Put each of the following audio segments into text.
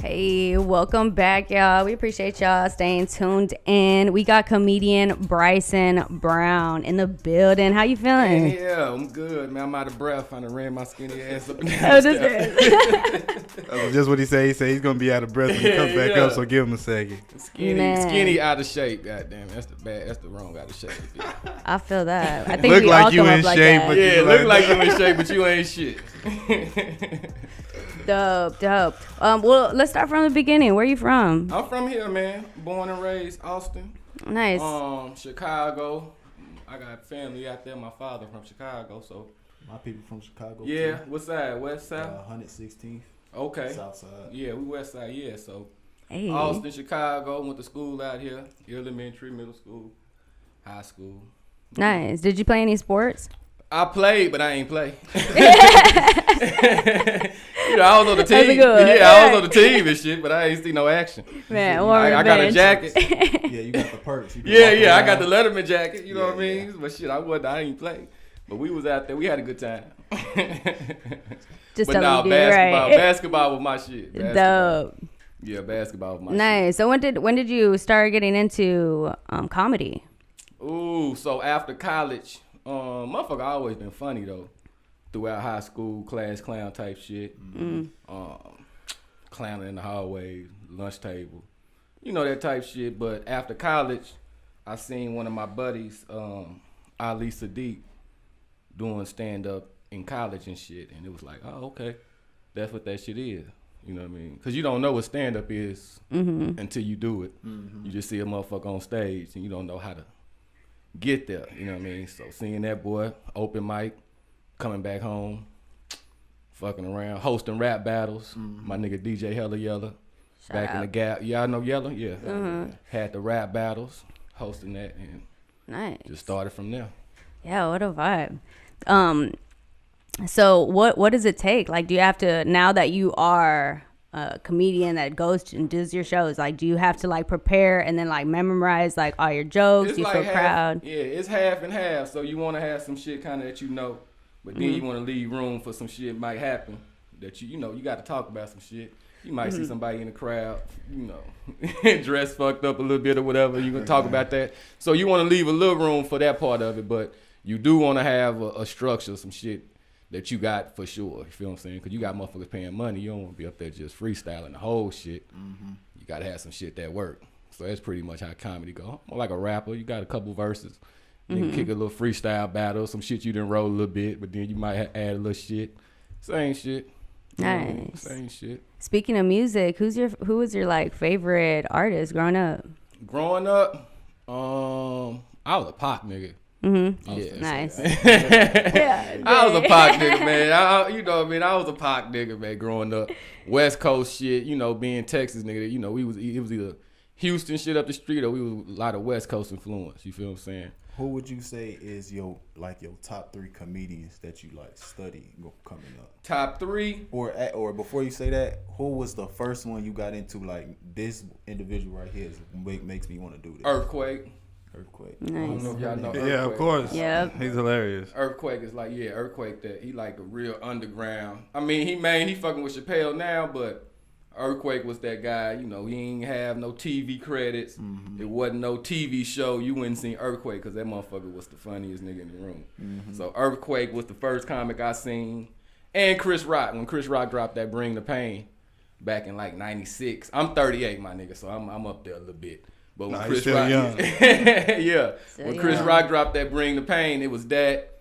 Hey, welcome back, y'all. We appreciate y'all staying tuned in. We got comedian Bryson Brown in the building. How you feeling? Yeah, I'm good, man. I'm out of breath. I done ran my skinny ass up and down. Oh, this That's just what he said. He said he's gonna be out of breath when he comes back up. So give him a second. Skinny out of shape. Goddamn, that's the wrong out of shape. I feel that. I think Look we like all you come in up like shape, that. but Yeah, look like you in shape, but you ain't shit. Dope. Well, let's start from the beginning. Where you from? I'm from here, man. Born and raised Austin. Nice. Chicago. I got family out there. My father from Chicago, so. My people from Chicago. Yeah, too. what side? West side? 116th. Okay. South side. Yeah, we west side. Yeah, so. Hey. Austin, Chicago. Went to school out here. Elementary, middle school, high school. Nice. Did you play any sports? I played, but I ain't play. I was on the team. I was on the team and shit, but I ain't see no action. Man, I got a jacket. Yeah, you got the perks. I got the Letterman jacket. You know what I mean? Yeah. But shit, I ain't play. But we was out there. We had a good time. Just but nah, basketball was my shit. Dope. Yeah, basketball was my shit. Nice. So when did you start getting into comedy? Ooh, so after college, motherfucker always been funny though. Throughout high school, class clown type shit. Clowning in the hallway, lunch table. You know that type shit. But after college, I seen one of my buddies, Ali Sadiq, doing stand up in college and shit. And it was like, oh, okay. That's what that shit is. You know what I mean? Because you don't know what stand up is until you do it. Mm-hmm. You just see a motherfucker on stage and you don't know how to get there. You know what I mean? So seeing that boy, open mic, coming back home, fucking around, hosting rap battles. My nigga DJ Hella Yella, back in the Gap. Y'all know Yella? Yeah. Had the rap battles, hosting that, and nice. Just started from there. Yeah, what a vibe. So what does it take? Like, do you have to, now that you are a comedian that goes and does your shows, like, do you have to like prepare and then like memorize like all your jokes? It's you like feel proud? Yeah, it's half and half. So you want to have some shit kind of that you know. But then you want to leave room for some shit might happen that you got to talk about some shit. You might see somebody in the crowd, dressed fucked up a little bit or whatever. You can talk about that. So you want to leave a little room for that part of it, but you do want to have a structure, some shit that you got for sure. You feel what I'm saying? Because you got motherfuckers paying money. You don't want to be up there just freestyling the whole shit. You got to have some shit that work. So that's pretty much how comedy go. More like a rapper. You got a couple verses. Then kick a little freestyle battle, some shit you done roll a little bit, but then you might add a little shit. Same shit. Nice. Same shit. Speaking of music, who was your like favorite artist growing up? Growing up, I was a Pac nigga. Yeah. Nice. I was a Pac nigga, man. I was a Pac nigga, man, growing up. West Coast shit, being Texas nigga, it was either Houston shit up the street or we was a lot of West Coast influence. You feel what I'm saying? Who would you say is your top 3 comedians that you like study coming up? Top 3? Or before you say that, who was the first one you got into, like, this individual right here makes me want to do this? Earthquake. Nice. I don't know if y'all know Earthquake. Yeah, of course. Yeah. He's hilarious. Earthquake is like, Earthquake, that he like a real underground. I mean, he fucking with Chappelle now, but Earthquake was that guy, he ain't have no TV credits. It wasn't no TV show. You wouldn't see Earthquake because that motherfucker was the funniest nigga in the room. So Earthquake was the first comic I seen. And Chris Rock, when Chris Rock dropped that Bring the Pain back in like 96. I'm 38, my nigga, so I'm up there a little bit. But when Chris Rock, when Chris Rock dropped that Bring the Pain, it was that,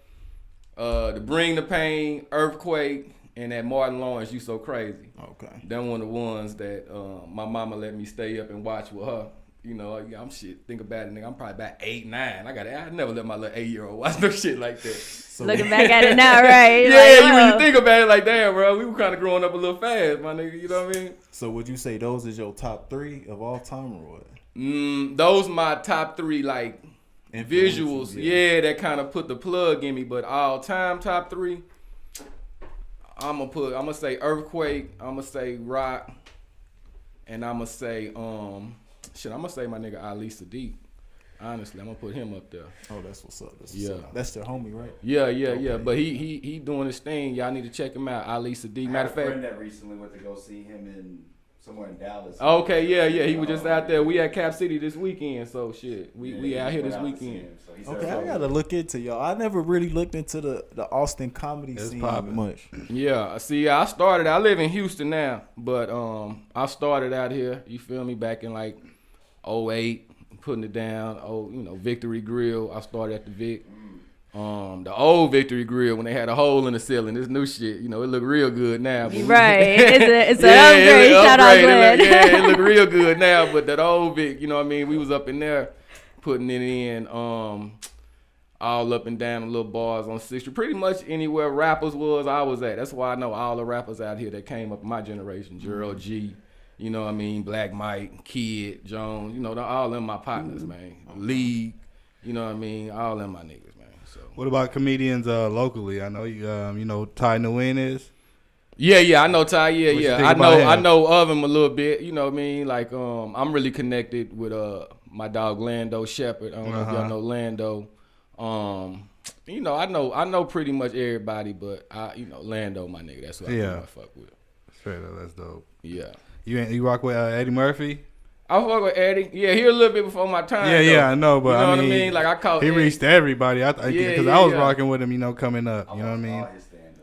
the Bring the Pain, Earthquake, and that Martin Lawrence, You So Crazy. Okay. Them one of the ones that my mama let me stay up and watch with her. I'm shit. Think about it, nigga. I'm probably about 8, 9. I never let my little 8-year-old watch no shit like that. So, looking back at it now, right? When you think about it like, damn, bro, we were kind of growing up a little fast, my nigga. You know what I mean? So would you say those is your top 3 of all time or what? Those my top 3 like visuals. Yeah, that kind of put the plug in me. But all time top 3. I'm gonna say Earthquake, I'm gonna say Rock, and I'm gonna say I'm gonna say my nigga Ali Sadiq. Honestly, I'm gonna put him up there. Oh, that's what's up. That's their homie, right? Yeah. But he doing his thing. Y'all need to check him out. Ali Sadiq. Matter of fact, friend that recently went to go see him in somewhere in Dallas. Okay, yeah. He was just out there. We at Cap City this weekend, so shit. We out here this weekend. Okay, I gotta look into y'all. I never really looked into the Austin comedy scene much. Yeah, see, I live in Houston now, but I started out here, you feel me, back in like 08, putting it down. Victory Grill. I started at the Vic. The old Victory Grill when they had a hole in the ceiling. This new shit, it look real good now. Right, it's an upgrade. Shout out, Glenn. It look real good now. But that old Vic, we was up in there putting it in, all up and down the little bars on 6th Street. Pretty much anywhere rappers was, I was at. That's why I know all the rappers out here that came up in my generation. Gerald G, Black Mike, Kid, Jones, all them my partners, man. League, all them my niggas. What about comedians locally? I know you Ty Nguyen is. Yeah, I know Ty. Yeah. I know of him a little bit. You know what I mean? Like, I'm really connected with my dog Lando Shepherd. I don't know if y'all know Lando. I know pretty much everybody, but Lando, my nigga. That's who I fuck with. Straight up, that's dope. Yeah. You rock with Eddie Murphy? I fuck with Eddie. Yeah, he a little bit before my time. Yeah, I know, but you know what I mean? Like I caught. He Eddie. reached everybody. Because I was rocking with him, coming up. You know what I mean?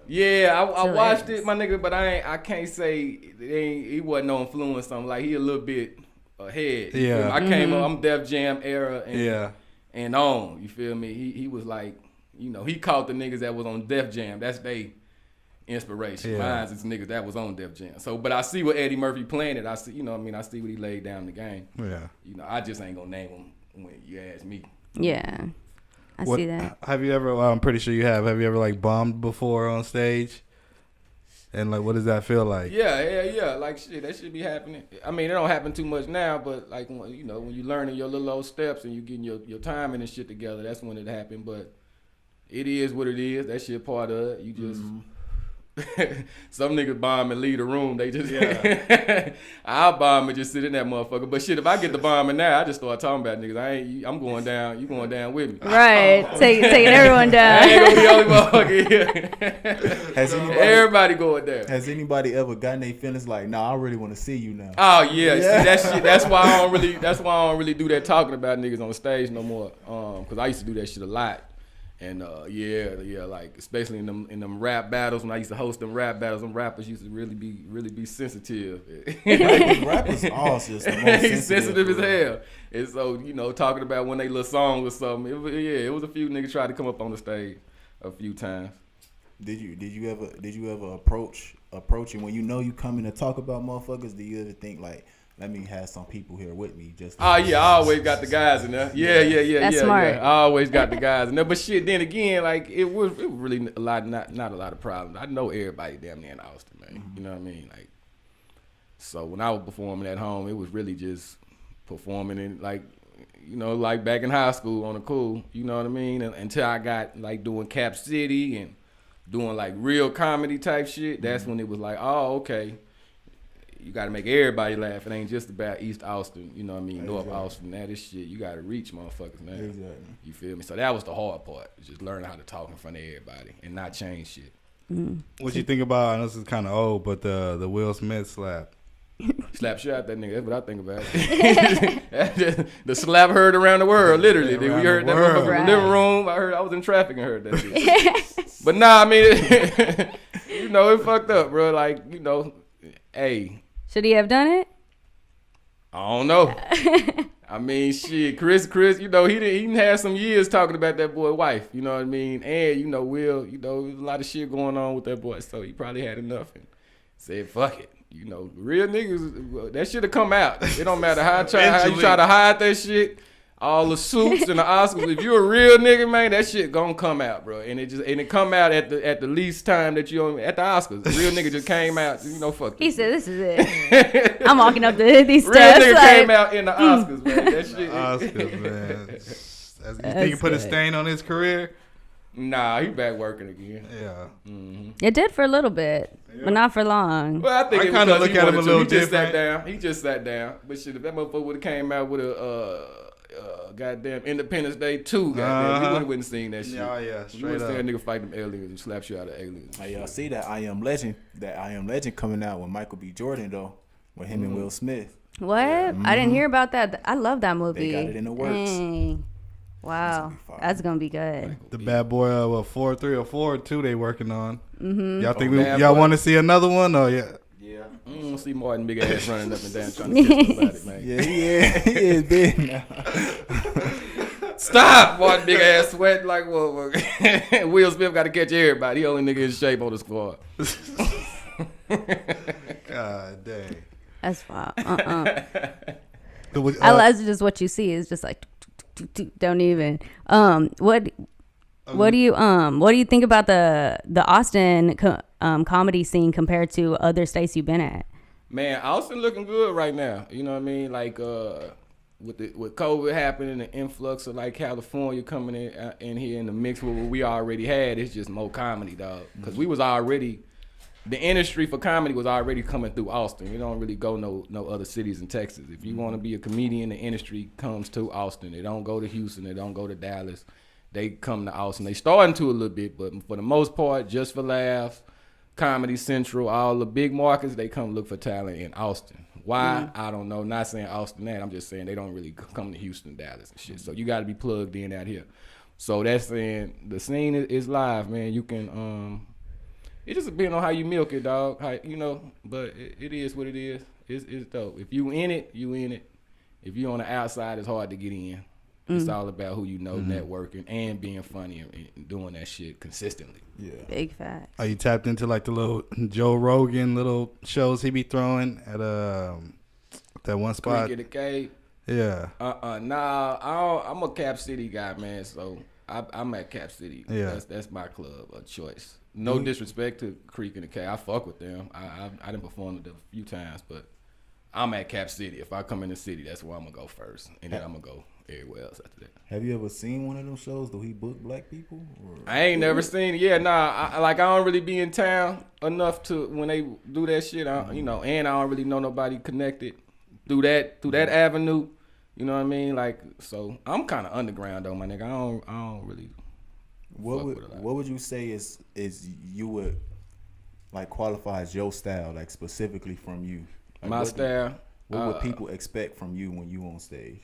Yeah, I watched it, my nigga, but I can't say he wasn't no influence on. Like he a little bit ahead. Yeah, I came up. I'm Def Jam era. And on. You feel me? He was like, he caught the niggas that was on Def Jam. That's they inspiration. Mine's is niggas that was on Def Jam. So, but I see what Eddie Murphy playing it. I see, I see what he laid down in the game. Yeah. I just ain't gonna name him when you ask me. Yeah. I see that. Have you ever, I'm pretty sure you have you ever like bombed before on stage? And like, what does that feel like? Yeah. Like shit, that should be happening. I mean, it don't happen too much now, but like, when you learning your little old steps and you getting your timing and shit together, that's when it happened. But it is what it is. That shit part of it. You just... Some niggas bomb and leave the room. They just I'll bomb and just sit in that motherfucker. But shit, if I get the bombing now, I just start talking about niggas. I'm going down. You going down with me? Right, taking everyone down. I ain't gonna be the only motherfucker here. Everybody going down. Has anybody ever gotten their feelings like, nah, I really want to see you now? Oh yeah. See, that shit. That's why I don't really do that talking about niggas on stage no more. Cause I used to do that shit a lot. And like especially in them rap battles when I used to host them rap battles, them rappers used to really be sensitive. Rappers are just the most sensitive as hell. And so talking about when they little song or something, it was a few niggas tried to come up on the stage a few times. Did you ever approach it when you coming to talk about motherfuckers? Do you ever think like, let me have some people here with me just to I always got the guys in there. Yeah. That's smart. I always got the guys in there. But shit, then again, like it was really a lot, not a lot of problems. I know everybody damn near in Austin, man. Mm-hmm. You know what I mean? Like, so when I was performing at home, it was really just performing in like back in high school on the cool. You know what I mean? And, until I got like doing Cap City and doing like real comedy type shit. That's when it was like, oh, okay. You got to make everybody laugh. It ain't just about East Austin, you know what I mean, North Austin. Now this shit, you got to reach motherfuckers now. Exactly. You feel me? So that was the hard part, just learning how to talk in front of everybody and not change shit. Mm. What you think about, I know this is kind of old, but the Will Smith slap? Slap shot that nigga, that's what I think about. The slap heard around the world, literally. We heard that motherfucker in the living room. I was in traffic and heard that shit. But nah, I mean, it fucked up, bro. Like, hey. Should he have done it? I don't know. I mean, shit, Chris, he didn't have some years talking about that boy wife, you know what I mean? And, Will, there's a lot of shit going on with that boy, so he probably had enough and said, fuck it. Real niggas, that shit will come out. It don't matter how you try to hide that shit. All the suits and the Oscars. If you a real nigga, man, that shit gonna come out, bro. And it come out at the least time that you at the Oscars. The real nigga just came out, fuck. He said, "This is it. I'm walking up these real steps." Real nigga came out in the Oscars, man. That shit. Oscars, man. You think he put a stain on his career? Nah, he back working again. Yeah. Mm-hmm. It did for a little bit, but not for long. Well, I think I kind of look at him a little different. He just sat down. But shit, if that motherfucker would have came out with a goddamn Independence Day 2, goddamn, we wouldn't seen that shit. Yeah, straight up. We wouldn't seen that nigga fight them aliens and slap you out of aliens. Hey, y'all see that I Am Legend coming out with Michael B. Jordan though. with him and Will Smith. What? I didn't hear about that. I love that movie. They got it in the works. Dang. Wow, that's gonna be good. The Bad Boy 4, 3 or 4, 2 they working on. Mm-hmm. Y'all think y'all want to see another one? Or yeah. Yeah. I don't see Martin big ass running up and down trying to catch somebody, man. Yeah, he is big now. Stop, Martin big ass sweat like whoa. Will Smith got to catch everybody. He only nigga in shape on the squad. God dang. That's wild. That's just what you see. It's just like don't even. What do you think about the Austin comedy scene compared to other states you've been at? Man, Austin looking good right now. You know what I mean? Like with COVID happening, the influx of like California coming in here in the mix with what we already had, it's just more comedy, dog. Because we was already, the industry for comedy was already coming through Austin. You don't really go no other cities in Texas. If you want to be a comedian, the industry comes to Austin. They don't go to Houston. They don't go to Dallas. They come to Austin. They starting to a little bit, but for the most part, Just for Laughs, Comedy Central, all the big markets, they come look for talent in Austin. Why? I don't know. Not saying Austin that. I'm just saying they don't really come to Houston, Dallas and shit. So you got to be plugged in out here. So that's saying the scene is live, man. You can, it just depends on how you milk it, dog. How, you know, but it is what it is. It's dope. If you in it, you in it. If you on the outside, it's hard to get in. It's all about who you know, networking, and being funny and doing that shit consistently. Yeah. Big facts. Are you tapped into like the little Joe Rogan little shows he be throwing at that one spot? Creek in the Cave. Yeah. Nah, I'm a Cap City guy, man. So I'm at Cap City. Yeah. That's my club of choice. No disrespect to Creek in the Cave. I fuck with them. I didn't perform with them a few times, but I'm at Cap City. If I come in the city, that's where I'm gonna go first, and then I'm gonna go everywhere else after that. Have you ever seen one of them shows? Do he book black people? Or? I ain't never seen it. Yeah, nah. I don't really be in town enough to when they do that shit. You know, and I don't really know nobody connected through that avenue. You know what I mean? Like, so I'm kind of underground though, my nigga. I don't really. What would you say is you would like qualify as your style, like specifically from you? Like My style. What would people expect from you when you on stage?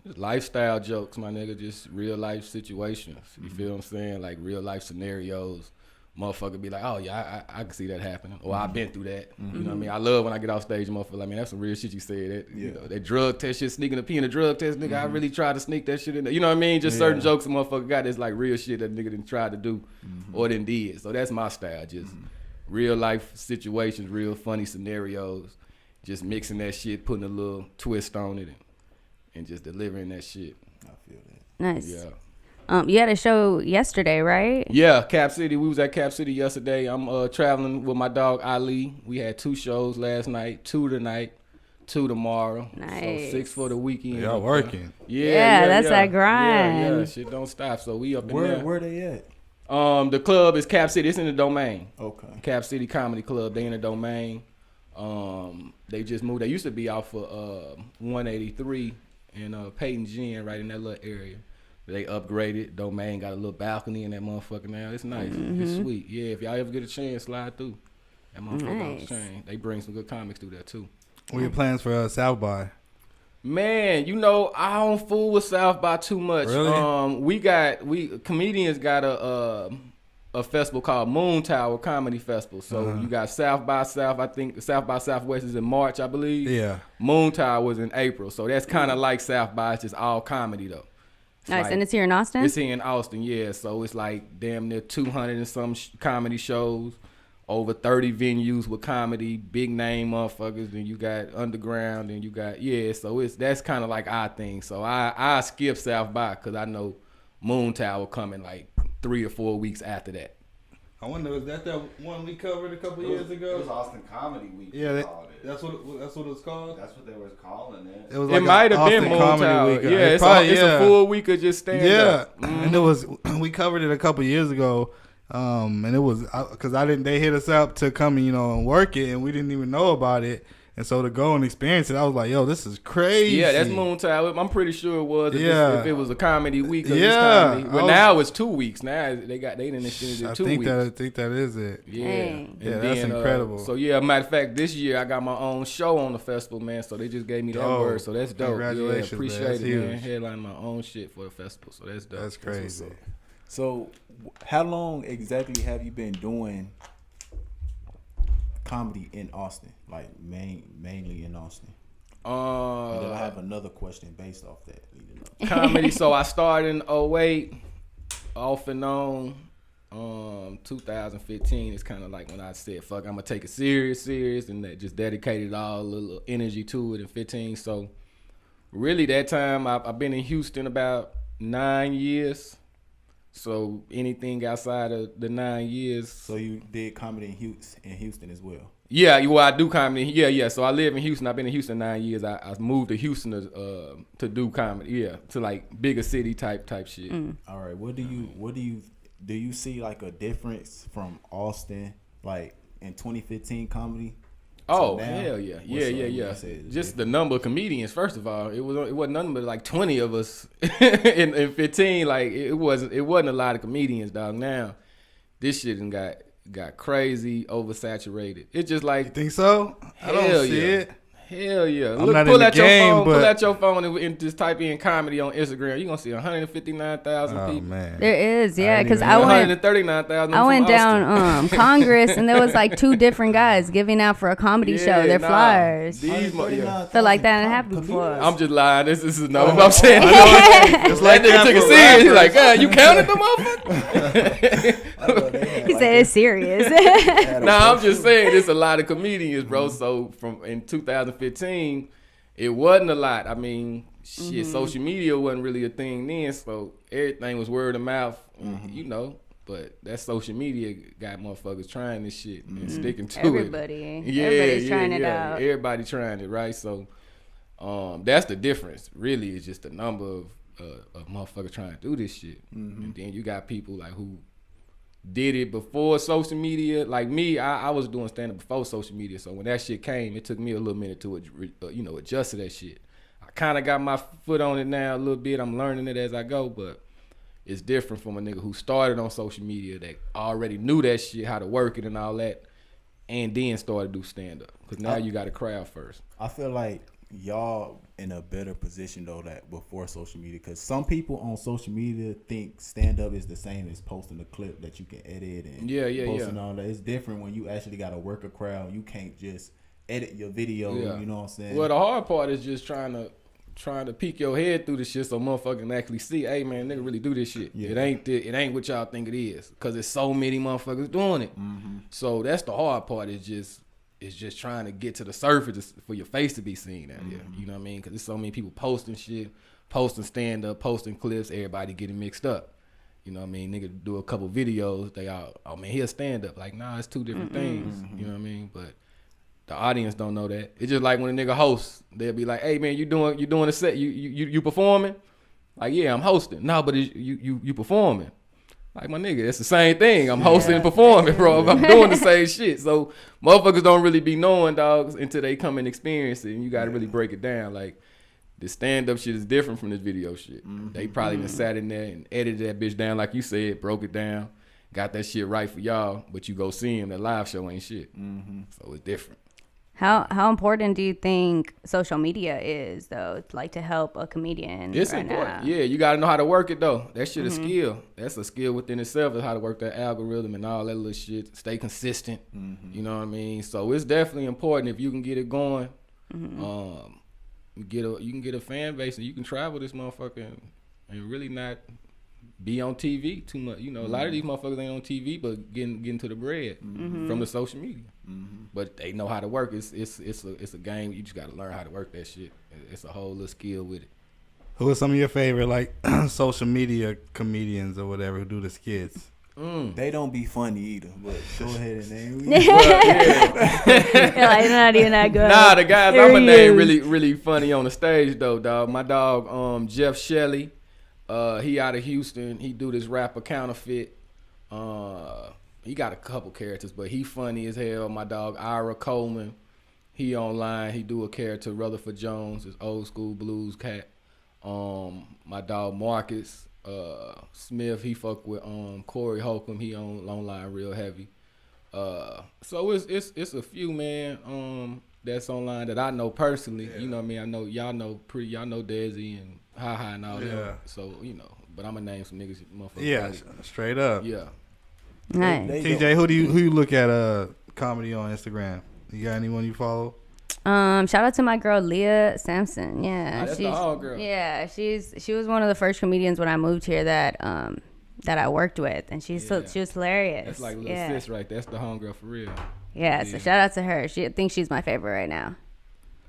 Lifestyle jokes, my nigga. Just real life situations. You feel what I'm saying? Like real life scenarios. Motherfucker be like, oh yeah, I can see that happening. Or I've been through that. You know what I mean? I love when I get off stage, motherfucker. Like, man, that's some real shit you said. That you know, that drug test shit, sneaking a pee in a drug test, nigga. I really tried to sneak that shit in there. You know what I mean? Just certain jokes a motherfucker got that's like real shit that nigga didn't try to do or didn't did. So that's my style. Just real life situations, real funny scenarios. Just mixing that shit, putting a little twist on it, and just delivering that shit. I feel that. Nice. Yeah. You had a show yesterday, right? Yeah, Cap City. We was at Cap City yesterday. I'm traveling with my dog Ali. We had 2 shows last night, 2 tonight, 2 tomorrow. Nice. So 6 for the weekend. Y'all working. Yeah, that's that grind. Yeah, shit don't stop. So we up in Where there. Where they at? The club is Cap City. It's in the Domain. Okay. Cap City Comedy Club. They in the Domain. They just moved. They used to be out for 183 and Peyton Gin right in that little area. They upgraded. Domain got a little balcony in that motherfucker now. It's nice. It's sweet. Yeah, if y'all ever get a chance, slide through. That motherfucker on the chain. They bring some good comics through there too. What are your plans for South by? Man, you know, I don't fool with South by too much. Really? Comedians got a festival called Moon Tower Comedy Festival. So you got South by South. I think South by Southwest is in March, I believe. Yeah. Moon Tower was in April. So that's kind of like South by. It's just all comedy though. Nice. Like, And it's here in Austin? It's here in Austin, yeah. So it's like damn near 200 and some comedy shows, over 30 venues with comedy, big name motherfuckers. Then you got underground, and you got So that's kind of like our thing. So I skip South by because I know Moon Tower coming like 3 or 4 weeks after that. I wonder, is that one we covered a couple years ago? It was Austin Comedy Week. Yeah, they called it. that's what it was called. That's what they were calling it. It was It might have been Austin Moon Comedy Tower. Week. Yeah, it's a full week of just stand up. And it was we covered it a couple years ago, and it was because They hit us up to come and work it, and we didn't even know about it. And so to go and experience it, I was like, yo, this is crazy. Yeah, that's Moon Tower. I'm pretty sure it was. If it was a comedy week. Yeah. Well, now it's 2 weeks. Now they didn't extend it 2 weeks. I think that is it. Yeah. Dang. Yeah, that's incredible. So yeah, matter of fact, this year I got my own show on the festival, man. So they just gave me that word. So that's dope. Congratulations, yeah, appreciate man. it, Huge. man. Headlining my own shit for the festival. So that's dope. That's crazy. So, how long exactly have you been doing comedy in Austin? Like mainly in Austin. And then I have another question based off that. Comedy. So I started in 08, off and on. 2015 is kind of like when I said, "Fuck, I'm gonna take it serious," and that just dedicated all a little energy to it in 15. So really, that time I've been in Houston about 9 years. So anything outside of the 9 years. So you did comedy in Houston as well. Yeah, well, I do comedy. Yeah. So I live in Houston. I've been in Houston 9 years. I moved to Houston to do comedy. Yeah, to like bigger city type shit. All right. What do you see like a difference from Austin, like in 2015 comedy? Oh, now? hell yeah. What's up? Yeah. What's it? Just the number of comedians, first of all. It wasn't nothing but like 20 of us in 15. Like it wasn't a lot of comedians, dog. Now this shit done got crazy, oversaturated. It's just like, You think so? I don't see it. Hell yeah. I'm Look, not pull in the out game, your phone, but- pull out your phone and just type in comedy on Instagram. You're gonna see 159,000 Oh people. man. There is, yeah, didn't because even I know. went 139,000. I went down Congress and there was like 2 different guys giving out for a comedy show their flyers. These Feel like that didn't happen before. I'm just lying. This is no. I'm saying. It's like nigga took it serious. He's like, you counted the motherfucker? He said it's serious. Nah, I'm just saying it's a lot of comedians, bro. So from in 2015, it wasn't a lot. I mean, shit, social media wasn't really a thing then, so everything was word of mouth, you know. But that social media got motherfuckers trying this shit and sticking to Everybody. it. Everybody's trying it out. Everybody trying it, right? So that's the difference. Really, it's just the number of motherfuckers trying to do this shit. And then you got people like who did it before social media. Like me, I was doing stand-up before social media. So when that shit came, it took me a little minute to adjust to that shit. I kind of got my foot on it now a little bit. I'm learning it as I go, but it's different from a nigga who started on social media that already knew that shit, how to work it and all that, and then started to do stand-up. Because now you got a crowd first. I feel like y'all in a better position though that before social media, because some people on social media think stand-up is the same as posting a clip that you can edit and posting all that. It's different when you actually got to work a crowd. You can't just edit your video. You know what I'm saying? Well, the hard part is just trying to peek your head through the shit so motherfuckers can actually see, hey man, nigga really do this shit. Yeah. It ain't what y'all think it is, because there's so many motherfuckers doing it. So that's the hard part, is just trying to get to the surface for your face to be seen out here. You know what I mean? Because there's so many people posting shit, posting stand up, posting clips, everybody getting mixed up. You know what I mean? Nigga do a couple videos, they all, oh man, he'll stand up. Like, nah, it's 2 different things. You know what I mean? But the audience don't know that. It's just like when a nigga hosts, they'll be like, hey man, you doing a set, you performing? Like, yeah, I'm hosting. No, but you performing. Like, my nigga, it's the same thing. I'm hosting and performing, bro. I'm doing the same shit. So motherfuckers don't really be knowing, dogs, until they come and experience it. And you got to really break it down. Like, the stand-up shit is different from this video shit. They probably been sat in there and edited that bitch down, like you said, broke it down, got that shit right for y'all. But you go see him, that live show ain't shit. So it's different. How important do you think social media is, though, like to help a comedian? It's right important. now? Yeah, you got to know how to work it, though. That shit is skill. That's a skill within itself, is how to work that algorithm and all that little shit. Stay consistent. You know what I mean? So it's definitely important if you can get it going. You can get a fan base and you can travel this motherfucker and really not be on TV too much. You know, a lot of these motherfuckers ain't on TV, but getting to the bread from the social media. But they know how to work. It's a game. You just got to learn how to work that shit. It's a whole little skill with it. Who are some of your favorite like social media comedians or whatever who do the skits? They don't be funny either, but go ahead and name me. Like, not even that good. Nah, the guys There I'm gonna he name is. really funny on the stage though, dog. My dog Jeff Shelley, he out of Houston. He do this rapper Counterfeit. He got a couple characters, but he funny as hell. My dog Ira Coleman, He online. He do a character Rutherford Jones, this old school blues cat. My dog Marcus Smith, he fuck with Corey Holcomb. He online real heavy. So it's a few, man, that's online that I know personally. Yeah. You know what I mean? I know y'all know Desi and Ha and all that. So, you know, but I'm gonna name some niggas motherfuckers. Yeah, straight up. Yeah. Nice. TJ, who do you look at comedy on Instagram? You got anyone you follow? Shout out to my girl Leah Sampson. Yeah, that's the hard girl. Yeah, she was one of the first comedians when I moved here that I worked with, and she was hilarious. That's like little sis right there. That's the homegirl for real. Yeah, so shout out to her. I think she's my favorite right now.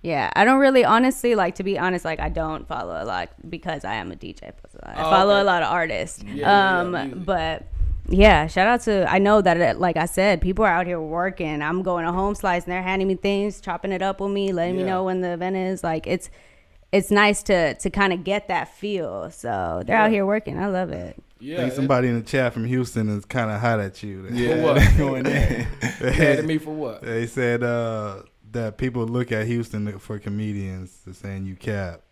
Yeah, I don't really, honestly, like, to be honest, like, I don't follow a lot because I am a DJ. I follow a lot of artists. But yeah, shout out to, I know that, like I said, people are out here working. I'm going to Home Slice and they're handing me things, chopping it up with me, letting me know when the event is. Like, it's nice to kind of get that feel. So they're out here working. I love it. Yeah, I think somebody in the chat from Houston is kind of hot at you. For what? Going in. Mad at me for what? They said that people look at Houston for comedians. They're saying you cap.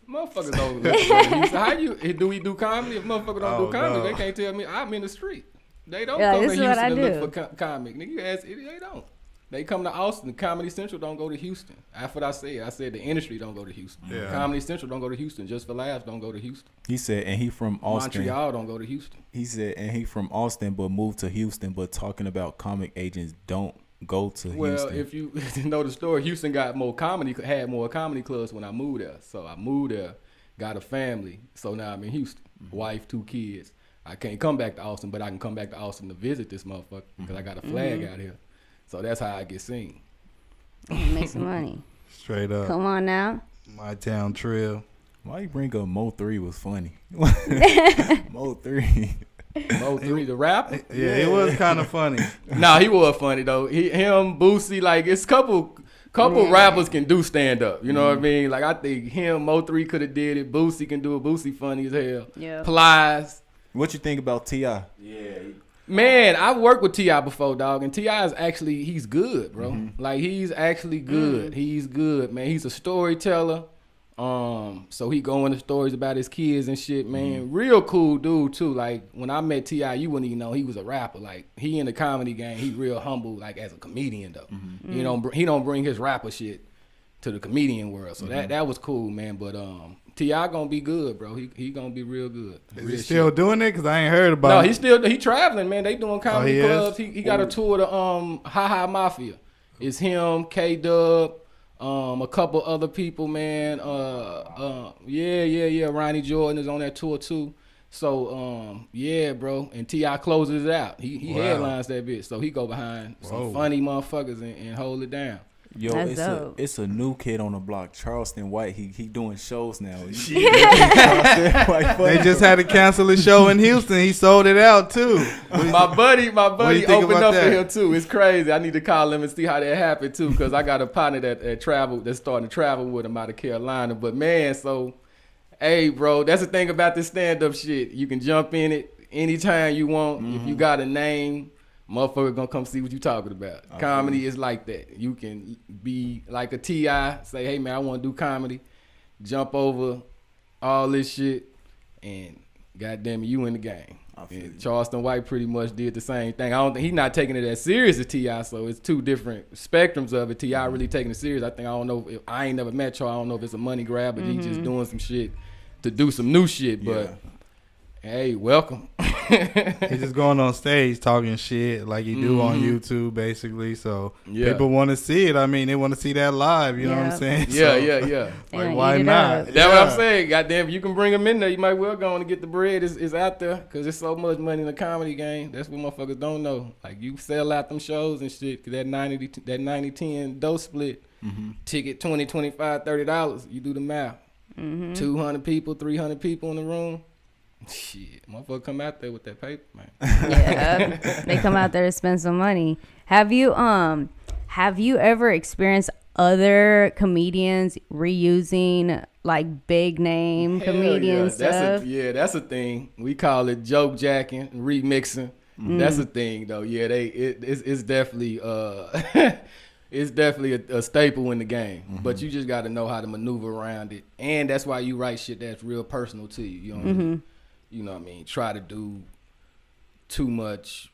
Motherfuckers don't look at Houston. How do we do comedy? If motherfuckers don't do comedy, they can't tell me I'm in the street. They don't come to Houston to look for comic. Nigga, you ask, they don't. They come to Austin. Comedy Central don't go to Houston. That's what I said. I said the industry don't go to Houston. Yeah. Comedy Central don't go to Houston. Just for Laughs don't go to Houston. He said, and he from Austin. Montreal don't go to Houston. He said, and he from Austin, but moved to Houston. But talking about comic agents don't go to Houston. Well, if you know the story, Houston had more comedy clubs when I moved there. So I moved there, got a family. So now I'm in Houston. Wife, 2 kids. I can't come back to Austin, but I can come back to Austin to visit this motherfucker because I got a flag out here. So that's how I get seen. Make some money. Straight up. Come on now. My Town Trill. Why you bring up Mo 3 was funny? Mo 3. Mo 3, the rapper? Yeah, it was kind of funny. Nah, he was funny though. Him, Boosie, like it's couple rappers can do stand up. You know what I mean? Like I think him, Mo 3 could have did it. Boosie can do it. Boosie funny as hell. Yeah. Plies. What you think about T.I.? Yeah. Man, I've worked with T.I. before, dog, and T.I. is actually, he's good, bro. Like, he's actually good. He's good, man. He's a storyteller. So he go into stories about his kids and shit, man. Real cool dude, too. Like, when I met T.I., you wouldn't even know he was a rapper. Like, he in the comedy game, he real humble, like, as a comedian, though. He don't bring his rapper shit to the comedian world. So that was cool, man. But T.I. gonna be good, bro. He gonna be real good. Is he still doing it? Because I ain't heard about it. No, he traveling, man. They doing comedy clubs. He got a tour to Ha Mafia. It's him, K-Dub, a couple other people, man. Ronnie Jordan is on that tour too. So yeah, bro. And T.I. closes it out. He headlines that bitch. So he go behind some funny motherfuckers and hold it down. Yo, it's a new kid on the block, Charleston White. He doing shows now. They just had to cancel his show in Houston. He sold it out too. My buddy opened up for him too. It's crazy. I need to call him and see how that happened too, because I got a partner that's starting to travel with him out of Carolina. But man, so hey, bro, that's the thing about this stand up shit. You can jump in it anytime you want. If you got a name, motherfucker gonna come see what you talking about. Comedy is like that. You can be like a T.I., say, hey man, I wanna do comedy, jump over all this shit, and goddamn it, you in the game. And Charleston White pretty much did the same thing. I don't think he's not taking it as serious as T.I., so it's two different spectrums of it. T.I. really taking it serious. I don't know if I ain't never met Charles. I don't know if it's a money grab, but he just doing some shit to do some new shit. But hey, welcome. He's just going on stage talking shit like he do on YouTube, basically. So people want to see it. I mean, they want to see that live. You know what I'm saying? Yeah. Like, why not? That's what I'm saying. Goddamn, if you can bring them in there, you might well go on and get the bread. It's out there because there's so much money in the comedy game. That's what motherfuckers don't know. Like, you sell out them shows and shit. Cause that 90-10 dose split, ticket $20, $25, $30. You do the math. 200 people, 300 people in the room. Shit, motherfucker come out there with that paper, man. Yeah, they come out there to spend some money. Have you ever experienced other comedians reusing like big name comedian stuff? That's a thing. We call it joke jacking, remixing. That's a thing though. Yeah, it's definitely it's definitely a staple in the game. But you just got to know how to maneuver around it, and that's why you write shit that's real personal to you. You know, you know what I mean. Try to do too much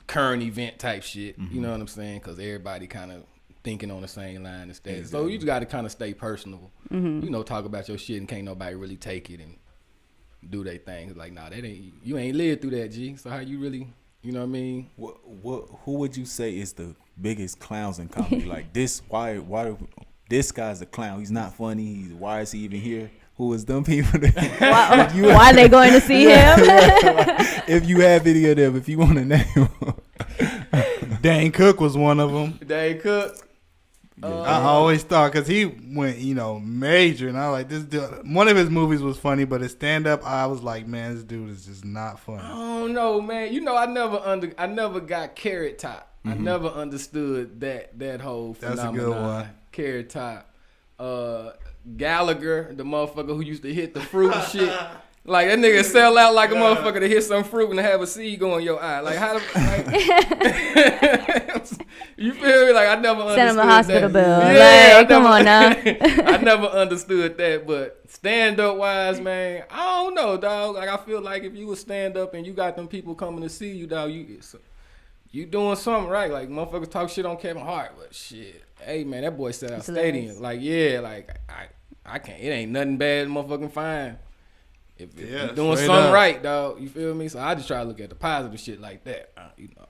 current event type shit. You know what I'm saying? Because everybody kind of thinking on the same line instead. Exactly. So you just got to kind of stay personable. You know, talk about your shit and can't nobody really take it and do their thing. It's like, nah, that ain't, you ain't lived through that, G. So how you really, you know what I mean? Who would you say is the biggest clowns in comedy? Like this, why this guy's a clown? He's not funny. Why is he even here? Who is them people? Why are they going to see him? If you have any of them, if you want to name them. Dane Cook was one of them. Dane Cook. I always thought, because he went, you know, major, and I was like, this dude, one of his movies was funny, but his stand-up, I was like, man, this dude is just not funny. I don't know, man. You know, I never got Carrot Top. I never understood that whole phenomenon. That's a good one. Carrot Top. Gallagher, the motherfucker who used to hit the fruit and shit. Like, that nigga sell out like a motherfucker to hit some fruit and have a seed go in your eye. Like, how you feel me? Like, I never understood Send him a hospital that. bill. Yeah, like, come on now. I never understood that, but stand-up wise, man, I don't know, dog. Like, I feel like if you was stand-up and you got them people coming to see you, dog, you doing something right. Like, motherfuckers talk shit on Kevin Hart, but shit. Hey, man, that boy set out stadium. Like, yeah, like, I can't. It ain't nothing bad motherfucking fine. If you're doing something right, dog, you feel me? So I just try to look at the positive shit like that, you know.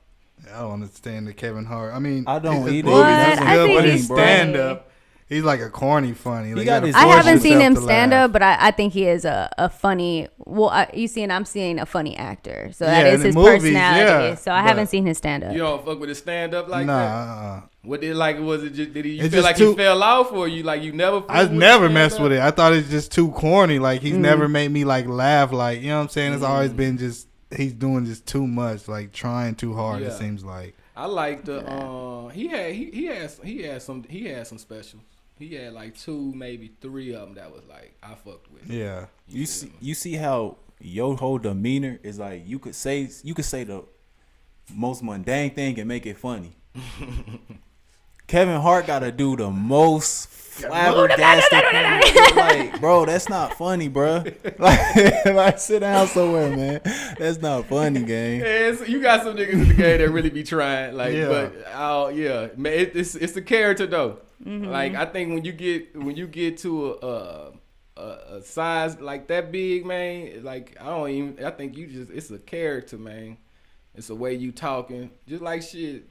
I don't understand the Kevin Hart. I mean, I don't either. But his stand-up, he's like a corny funny. Like, I haven't seen him stand up, but I think he is a funny. Well, I'm seeing a funny actor, so that is his personality. Yeah, so I haven't seen his stand up. You don't fuck with his stand up like that? What did like? Was it just? Did he? You feel like he fell off, or you like you never? I've never messed with it. I thought it's just too corny. Like he's never made me like laugh. Like, you know what I'm saying? It's always been just he's doing just too much. Like trying too hard. It seems like. I like the he had some specials. He had like 2, maybe 3 of them that was like I fucked with. Yeah. You see how your whole demeanor is like you could say the most mundane thing and make it funny. Kevin Hart gotta do the most flabbergasted thing. Like, bro, that's not funny, bro. Like sit down somewhere, man. That's not funny, gang. Yeah, you got some niggas in the game that really be trying, like, but man, it's the character though. Like, I think when you get to a size like that big, man, like I think it's a character, man. It's the way you talking, just like shit.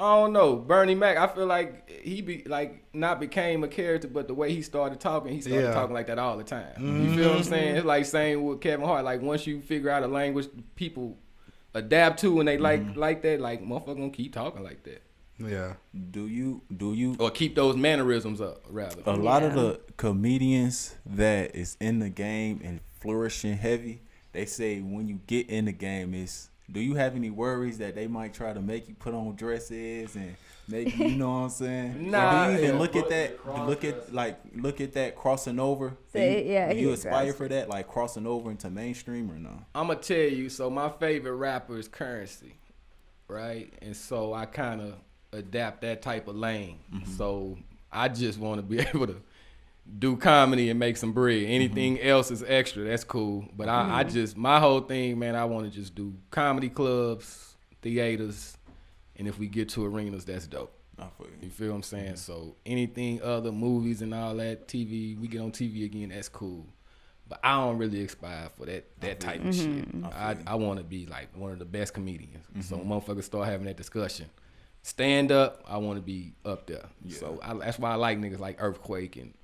I don't know, Bernie Mac. I feel like he not became a character, but the way he started talking like that all the time. You feel what I'm saying? It's like saying with Kevin Hart. Like once you figure out a language people adapt to and they like that, like motherfucker gonna keep talking like that. Yeah. Do you or keep those mannerisms up rather? A lot of the comedians that is in the game and flourishing heavy, they say when you get in the game do you have any worries that they might try to make you put on dresses and make you know what I'm saying? Nah. Or do you even look at that? Look at that crossing over. Do you aspire for that, like crossing over into mainstream or no? I'm gonna tell you. So my favorite rapper is Currency, right? And so I kind of adapt that type of lane. So I just want to be able to do comedy and make some bread. Anything else is extra. That's cool. But I just, my whole thing, man, I want to just do comedy clubs, theaters, and if we get to arenas, that's dope. You feel what I'm saying? So anything other, movies and all that, TV, we get on TV again, that's cool. But I don't really aspire for that type of shit. I want to be like one of the best comedians. So when motherfuckers start having that discussion, stand up, I want to be up there. So that's why I like niggas like Earthquake and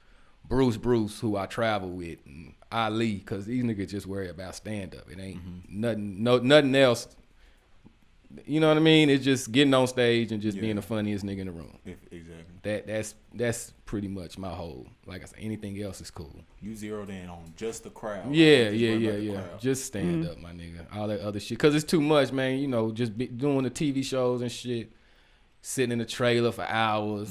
Bruce, who I travel with, and Ali, because these niggas just worry about stand up. It ain't nothing else. You know what I mean? It's just getting on stage and just being the funniest nigga in the room. Exactly. That's pretty much my whole. Like I said, anything else is cool. You zeroed in on just the crowd. Yeah. Just stand up, my nigga. All that other shit, because it's too much, man. You know, just doing the TV shows and shit, sitting in the trailer for hours.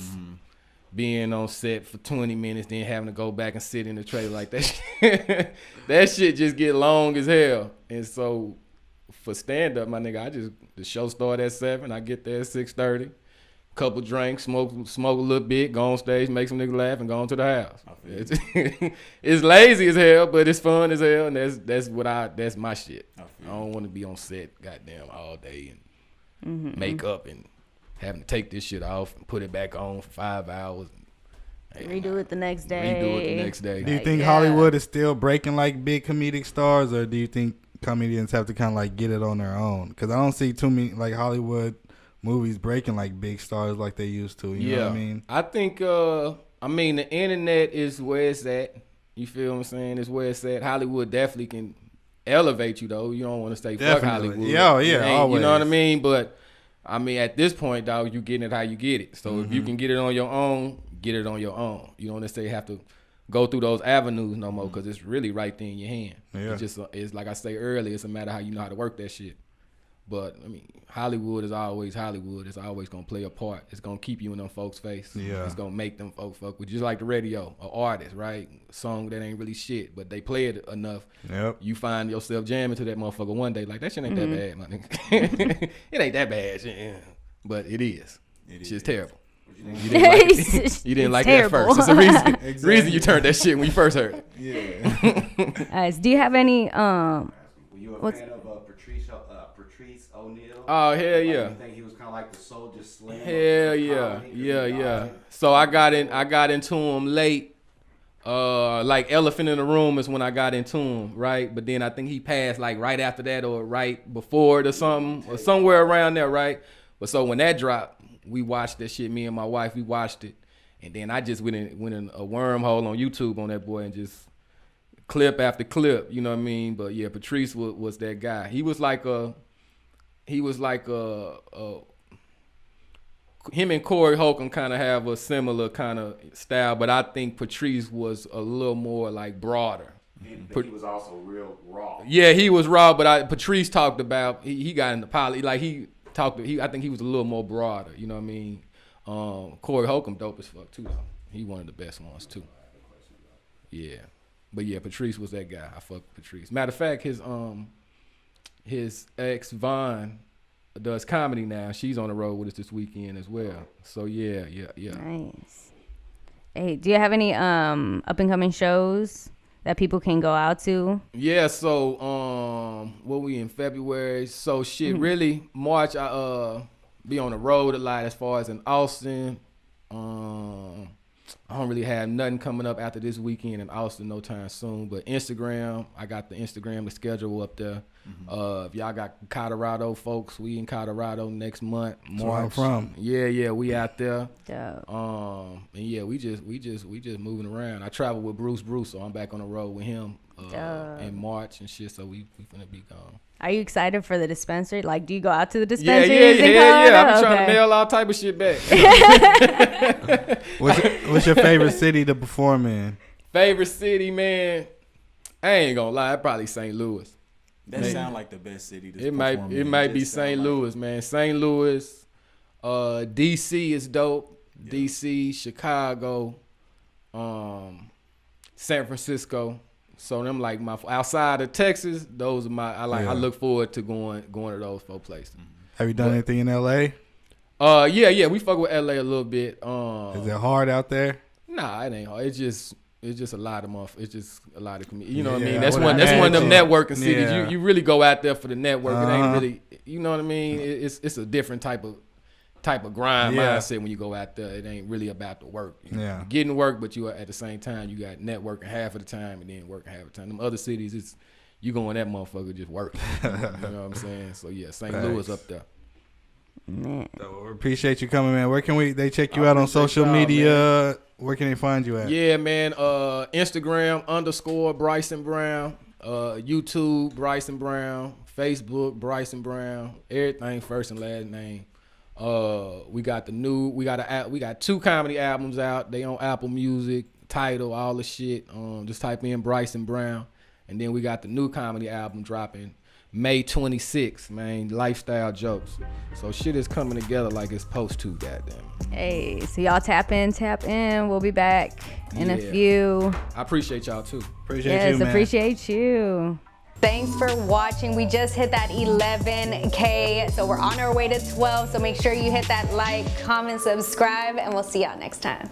Being on set for 20 minutes, then having to go back and sit in the trailer like that. That shit just get long as hell. And so for stand up, my nigga, the show start at 7. I get there at 6:30. couple drinks, smoke a little bit, go on stage, make some niggas laugh, and go on to the house. It's lazy as hell, but it's fun as hell, and that's my shit. I don't want to be on set, goddamn, all day and make up and having to take this shit off and put it back on for 5 hours. Redo it the next day. Do you think Hollywood is still breaking like big comedic stars, or do you think comedians have to kind of like get it on their own? Because I don't see too many like Hollywood movies breaking like big stars like they used to. You know what I mean? I think the internet is where it's at. You feel what I'm saying? It's where it's at. Hollywood definitely can elevate you though. You don't want to stay fuck Hollywood. Yeah, always. You know what I mean? But I mean, at this point, dog, you getting it how you get it. So if you can get it on your own, get it on your own. You don't necessarily have to go through those avenues no more because it's really right there in your hand. Yeah. It's like I say earlier, it's a matter of how you know how to work that shit. But I mean, Hollywood is always Hollywood. It's always gonna play a part. It's gonna keep you in them folks' face. Yeah. It's gonna make them folks fuck with you. Just like the radio, an artist, right? A song that ain't really shit, but they play it enough. Yep. You find yourself jamming to that motherfucker one day. Like that shit ain't that bad, my nigga. It ain't that bad, shit. But it is. It's just terrible. You didn't like it at first. It's the reason you turned that shit when you first heard it. Yeah. Guys, do you have any Were you a fan of Patrice O'Neal? Oh hell yeah! You think he was kind of like the Soldier Slim? Hell yeah. So I got into him late. Like Elephant in the Room is when I got into him, right? But then I think he passed like right after that or right before it or something or somewhere around there, right? But so when that dropped, we watched that shit. Me and my wife, we watched it, and then I just went in a wormhole on YouTube on that boy and just clip after clip. You know what I mean? But yeah, Patrice was that guy. He was like him and Corey Holcomb kind of have a similar kind of style, but I think Patrice was a little more like broader. He was also real raw. Yeah, he was raw, but Patrice talked about he got into politics. Like I think he was a little more broader. You know what I mean? Corey Holcomb dope as fuck too though. He one of the best ones too. Yeah, but yeah, Patrice was that guy. I fuck with Patrice. Matter of fact, his ex Vaughn does comedy now. She's on the road with us this weekend as well. So yeah. Nice. Hey, do you have any up and coming shows that people can go out to? Yeah, so what we in February? So shit, really March I be on the road a lot as far as in Austin. I don't really have nothing coming up after this weekend in Austin no time soon. But Instagram, I got the Instagram, the schedule up there. If y'all got Colorado folks, we in Colorado next month. March. Where I'm from. Yeah, we out there. Dope. And yeah, we just moving around. I travel with Bruce, so I'm back on the road with him in March and shit. So we finna be gone. Are you excited for the dispensary? Like, do you go out to the dispensary? Yeah. I be trying to mail all type of shit back. What's your favorite city to perform in? Favorite city, man? I ain't gonna lie, probably St. Louis. That sound like the best city to It perform in. might be St. Louis, man. St. Louis, DC is dope. Yeah. DC, Chicago, San Francisco. So them like my outside of Texas, those are my I look forward to going to those 4 places. Have you done anything in LA? Yeah, we fuck with LA a little bit. Is it hard out there? Nah, it ain't hard. It's just a lot of It's just a lot of community. You know what I mean? That's one of them networking cities. Yeah. You really go out there for the network. It ain't really, you know what I mean? It's a different type of grind mindset when you go out there. It ain't really about the work. You're getting work, but you are at the same time you got networking half of the time and then working half of the time. Them other cities, you go in that motherfucker just working. You know what I'm saying? So yeah, St. Louis up there. Man. So we appreciate you coming, man. Where can they check you out on social media? Man. Where can they find you at? Yeah, man. Instagram _Bryson Brown. YouTube Bryson Brown. Facebook Bryson Brown. Everything first and last name. We got 2 comedy albums out. They on Apple Music, Tidal, all the shit. Just type in Bryson Brown. And then we got the new comedy album dropping May 26th, man. Lifestyle Jokes. So shit is coming together like it's supposed to, goddamn. Hey, so y'all tap in. We'll be back in a few. I appreciate y'all too. Appreciate you, man. Appreciate you. Thanks for watching. We just hit that 11K, so we're on our way to 12. So make sure you hit that like, comment, subscribe, and we'll see y'all next time.